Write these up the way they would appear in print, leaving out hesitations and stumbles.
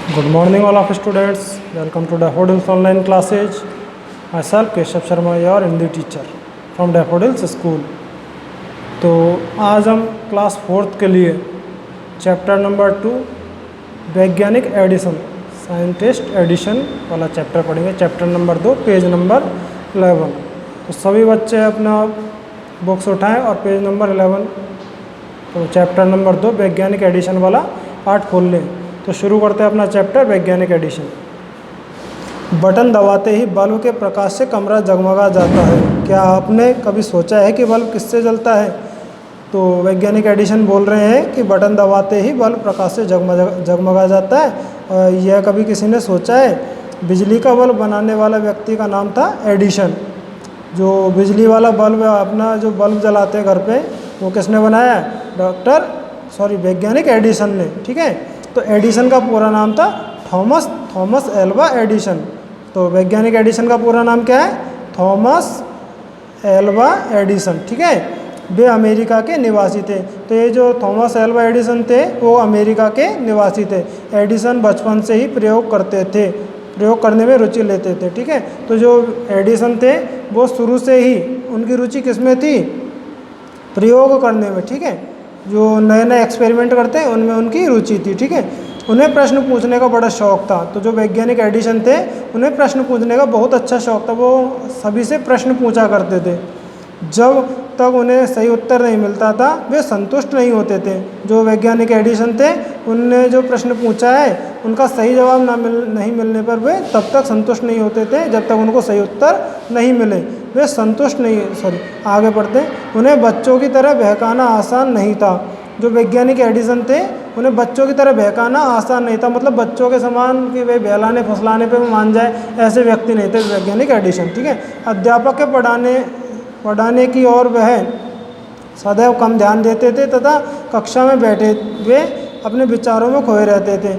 Good morning, all of students. Welcome to Daffodils online classes. Myself Keshav Sharma, your Hindi teacher from Daffodils School. तो आज हम class 4th के लिए chapter number 2 वैज्ञानिक addition scientist addition वाला chapter पढ़ेंगे। Chapter number 2 page number 11। तो सभी बच्चे अपना बुक्स उठाएं और पेज नंबर 11 तो चैप्टर नंबर 2 वैज्ञानिक एडिशन वाला पार्ट खोल लें। तो शुरू करते हैं अपना चैप्टर वैज्ञानिक एडिशन। बटन दबाते ही बल्ब के प्रकाश से कमरा जगमगा जाता है। क्या आपने कभी सोचा है कि बल्ब किससे जलता है? तो वैज्ञानिक एडिशन बोल रहे हैं कि बटन दबाते ही बल्ब प्रकाश से जगमगा जाता है। यह कभी किसी ने सोचा है? बिजली का बल्ब बनाने वाला व्यक्ति का नाम था एडिशन। जो बिजली वाला बल्ब अपना जो बल्ब जलाते हैं घर पे, वो किसने बनाया? वैज्ञानिक एडिशन ने। ठीक है, तो एडिशन का पूरा नाम था थॉमस एल्वा एडिशन। तो वैज्ञानिक एडिशन का पूरा नाम क्या है? Thomas Alva Edison. ठीक है, वे अमेरिका के निवासी थे। तो ये जो थॉमस एल्वा एडिशन थे वो अमेरिका के निवासी थे। एडिशन बचपन से ही प्रयोग करने में रुचि लेते थे। ठीक है, तो जो एडिशन थे वो शुरू से ही उनकी रुचि किसमें थी? प्रयोग करने में। ठीक है, जो नए नए एक्सपेरिमेंट करते हैं उनमें उनकी रुचि थी। ठीक है, उन्हें प्रश्न पूछने का बड़ा शौक था। तो जो वैज्ञानिक एडिशन थे उन्हें प्रश्न पूछने का बहुत अच्छा शौक था। वो सभी से प्रश्न पूछा करते थे। जब तक उन्हें सही उत्तर नहीं मिलता था वे संतुष्ट नहीं होते थे। जो वैज्ञानिक एडिशन थे उनने जो प्रश्न पूछा है उनका सही जवाब नहीं मिलने पर वे तब तक संतुष्ट नहीं होते थे जब तक उनको सही उत्तर नहीं मिले। वे संतुष्ट नहीं आगे बढ़ते। उन्हें बच्चों की तरह बहकाना आसान नहीं था। जो वैज्ञानिक एडिशन थे उन्हें बच्चों की तरह बहकाना आसान नहीं था। मतलब बच्चों के समान कि वे बहलाने फुसलाने पे मान जाए, ऐसे व्यक्ति नहीं थे वैज्ञानिक एडिशन। ठीक है, अध्यापक के पढ़ाने की ओर वह सदैव कम ध्यान देते थे तथा कक्षा में बैठे वे अपने विचारों में खोए रहते थे।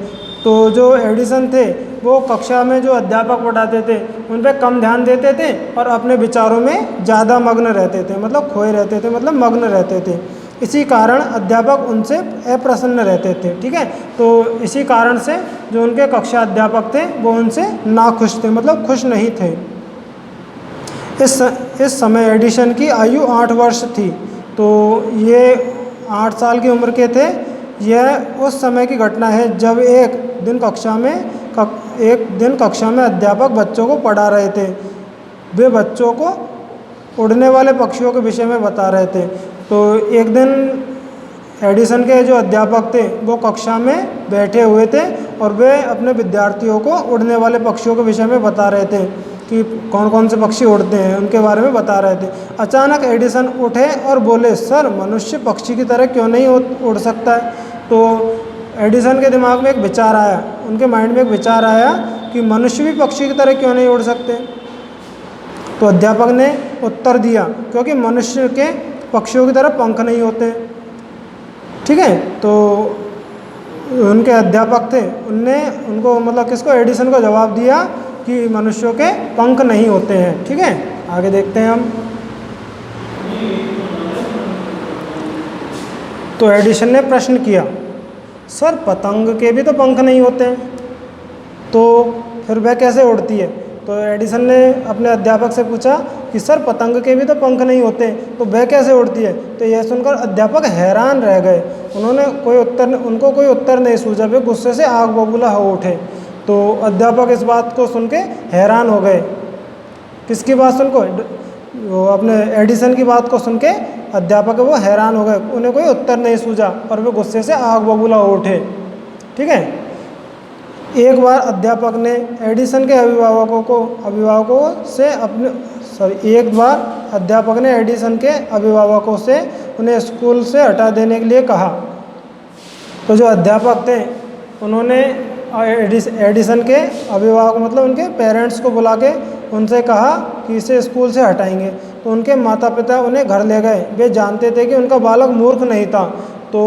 तो जो एडिशन थे वो कक्षा में जो अध्यापक पढ़ाते थे उन पर कम ध्यान देते थे और अपने विचारों में ज़्यादा मग्न रहते थे। मतलब खोए रहते थे, मतलब मग्न रहते थे। इसी कारण अध्यापक उनसे अप्रसन्न रहते थे। ठीक है, तो इसी कारण से जो उनके कक्षा अध्यापक थे वो उनसे नाखुश थे, मतलब खुश नहीं थे। इस समय एडिशन की आयु 8 वर्ष थी। तो ये 8 साल की उम्र के थे। यह उस समय की घटना है जब एक दिन कक्षा में अध्यापक बच्चों को पढ़ा रहे थे। वे बच्चों को उड़ने वाले पक्षियों के विषय में बता रहे थे। तो एक दिन एडिशन के जो अध्यापक थे वो कक्षा में बैठे हुए थे और वे अपने विद्यार्थियों को उड़ने वाले पक्षियों के विषय में बता रहे थे कि कौन कौन से पक्षी उड़ते हैं, उनके बारे में बता रहे थे। अचानक एडिशन उठे और बोले, सर, मनुष्य पक्षी की तरह क्यों नहीं उड़ सकता है? तो एडिशन के दिमाग में एक विचार आया, उनके माइंड में एक विचार आया कि मनुष्य भी पक्षी की तरह क्यों नहीं उड़ सकते? तो अध्यापक ने उत्तर दिया, क्योंकि मनुष्य के पक्षियों की तरह पंख नहीं होते। ठीक है, तो उनके अध्यापक थे उनको मतलब किसको? एडिशन को जवाब दिया कि मनुष्यों के पंख नहीं होते हैं। ठीक है, आगे देखते हैं हम। तो एडिशन ने प्रश्न किया, सर, पतंग के भी तो पंख नहीं होते हैं, तो फिर वह कैसे उड़ती है? तो एडिशन ने अपने अध्यापक से पूछा कि सर, पतंग के भी तो पंख नहीं होते, तो वह कैसे उड़ती है? तो यह सुनकर अध्यापक हैरान रह गए। उनको कोई उत्तर नहीं सूझा। वे गुस्से से आग बबूला हो उठे। तो अध्यापक इस बात को सुन के हैरान हो गए। किसकी बात सुन को? वो अपने एडिशन की बात को सुन के अध्यापक वो हैरान हो गए। उन्हें कोई उत्तर नहीं सूझा और वे गुस्से से आग बबूला हो उठे। ठीक है, एक बार अध्यापक ने एडिशन के एडिशन के अभिभावकों से उन्हें स्कूल से हटा देने के लिए कहा। तो जो अध्यापक थे उन्होंने एडिशन के अभिभावक मतलब उनके पेरेंट्स को बुला के उनसे कहा कि इसे स्कूल से हटाएंगे। तो उनके माता पिता उन्हें घर ले गए। वे जानते थे कि उनका बालक मूर्ख नहीं था। तो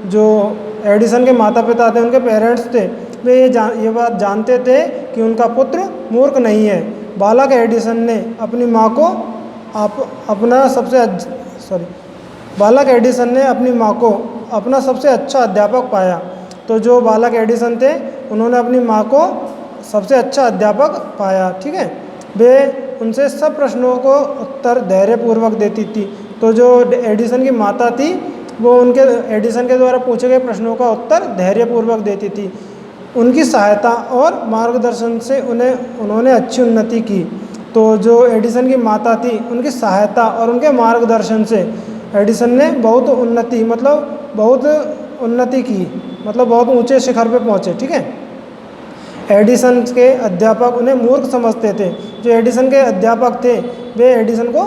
जो एडिशन के माता पिता थे, उनके पेरेंट्स थे, वे ये बात जानते थे कि उनका पुत्र मूर्ख नहीं है। बालक एडिशन ने अपनी माँ को अपना सबसे अच्छा अध्यापक पाया। तो जो बालक एडिशन थे उन्होंने अपनी माँ को सबसे अच्छा अध्यापक पाया। ठीक है, वे उनसे सब प्रश्नों को उत्तर धैर्यपूर्वक देती थी। तो जो एडिसन की माता थी वो उनके एडिसन के द्वारा पूछे गए प्रश्नों का उत्तर धैर्यपूर्वक देती थी। उनकी सहायता और मार्गदर्शन से उन्होंने अच्छी उन्नति की। तो जो एडिसन की माता थी उनकी सहायता और उनके मार्गदर्शन से एडिसन ने बहुत उन्नति की, मतलब बहुत ऊंचे शिखर पे पहुँचे। ठीक है, एडिसन के अध्यापक उन्हें मूर्ख समझते थे। जो एडिसन के अध्यापक थे वे एडिसन को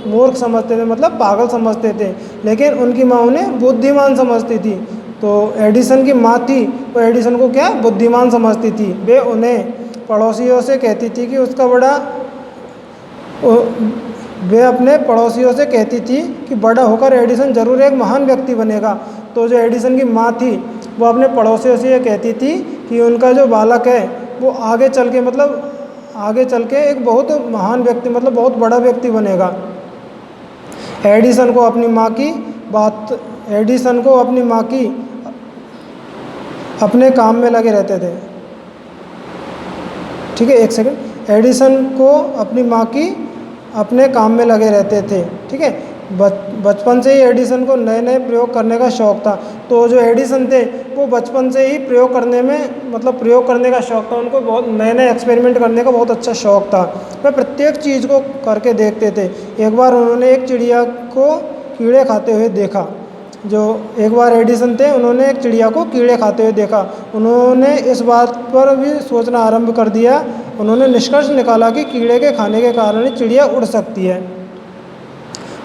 मूर्ख समझते थे, मतलब पागल समझते थे, लेकिन उनकी माँ उन्हें बुद्धिमान समझती थी। तो एडिसन की माँ थी वो एडिसन को क्या बुद्धिमान समझती थी। वे उन्हें पड़ोसियों से कहती थी कि वे अपने पड़ोसियों से कहती थी कि बड़ा होकर एडिसन ज़रूर एक महान व्यक्ति बनेगा। तो जो एडिसन की माँ थी वो अपने पड़ोसियों से ये कहती थी कि उनका जो बालक है वो आगे चल के एक बहुत महान व्यक्ति, मतलब बहुत बड़ा व्यक्ति बनेगा। एडिसन को अपनी माँ की अपने काम में लगे रहते थे। ठीक है, एक सेकंड। एडिसन को अपनी माँ की अपने काम में लगे रहते थे। ठीक है, बचपन से ही एडिसन को नए नए प्रयोग करने का शौक़ था। तो जो एडिसन थे वो बचपन से ही प्रयोग करने का शौक़ था। उनको बहुत नए नए एक्सपेरिमेंट करने का बहुत अच्छा शौक़ था। वह प्रत्येक चीज़ को करके देखते थे। एक बार उन्होंने एक चिड़िया को कीड़े खाते हुए देखा। एक बार एडिसन थे, उन्होंने एक चिड़िया को कीड़े खाते हुए देखा। उन्होंने इस बात पर भी सोचना आरंभ कर दिया। उन्होंने निष्कर्ष निकाला कि कीड़े के खाने के कारण ही चिड़िया उड़ सकती है।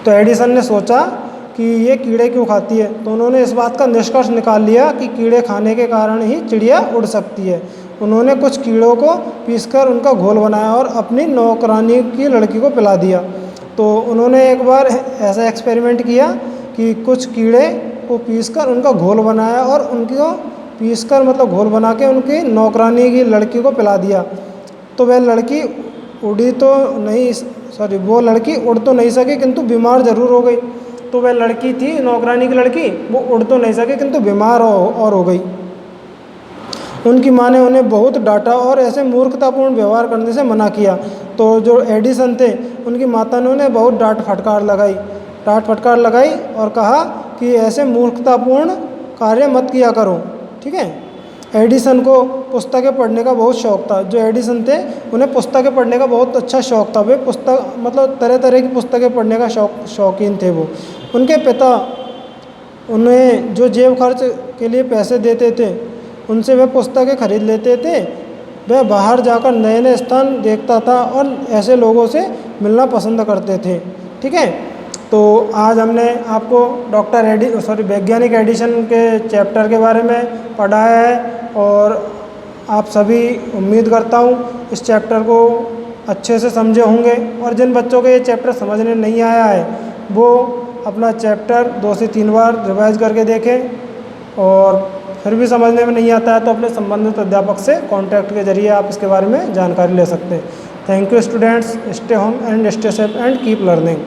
तो एडिसन ने सोचा कि ये कीड़े क्यों खाती है, तो उन्होंने इस बात का निष्कर्ष निकाल लिया कि कीड़े खाने के कारण ही चिड़िया उड़ सकती है। उन्होंने कुछ कीड़ों को पीसकर उनका घोल बनाया और अपनी नौकरानी की लड़की को पिला दिया। तो उन्होंने एक बार ऐसा एक्सपेरिमेंट किया कि कुछ कीड़े को पीसकर उनका घोल बनाया और उनको घोल बना के उनकी नौकरानी की लड़की को पिला दिया। तो वो लड़की उड़ तो नहीं सकी किंतु बीमार ज़रूर हो गई। तो वह लड़की थी, नौकरानी की लड़की, वो उड़ तो नहीं सकी किंतु बीमार हो गई। उनकी माँ ने उन्हें बहुत डांटा और ऐसे मूर्खतापूर्ण व्यवहार करने से मना किया। तो जो एडिसन थे उनकी माता ने उन्हें बहुत डांट फटकार लगाई और कहा कि ऐसे मूर्खतापूर्ण कार्य मत किया करो। ठीक है, एडिसन को पुस्तकें पढ़ने का बहुत शौक़ था। जो एडिसन थे उन्हें पुस्तकें पढ़ने का बहुत अच्छा शौक़ था। वे तरह तरह की पुस्तकें पढ़ने का शौकीन थे वो। उनके पिता उन्हें जो जेब खर्च के लिए पैसे देते थे उनसे वे पुस्तकें खरीद लेते थे। वह बाहर जाकर नए नए स्थान देखता था और ऐसे लोगों से मिलना पसंद करते थे। ठीक है, तो आज हमने आपको वैज्ञानिक एडिशन के चैप्टर के बारे में पढ़ाया है और आप सभी उम्मीद करता हूँ इस चैप्टर को अच्छे से समझे होंगे। और जिन बच्चों को ये चैप्टर समझने नहीं आया है वो अपना चैप्टर 2 से 3 बार रिवाइज करके देखें और फिर भी समझने में नहीं आता है तो अपने संबंधित अध्यापक से कॉन्टैक्ट के जरिए आप इसके बारे में जानकारी ले सकते हैं। Thank you students, stay home and stay safe and keep learning.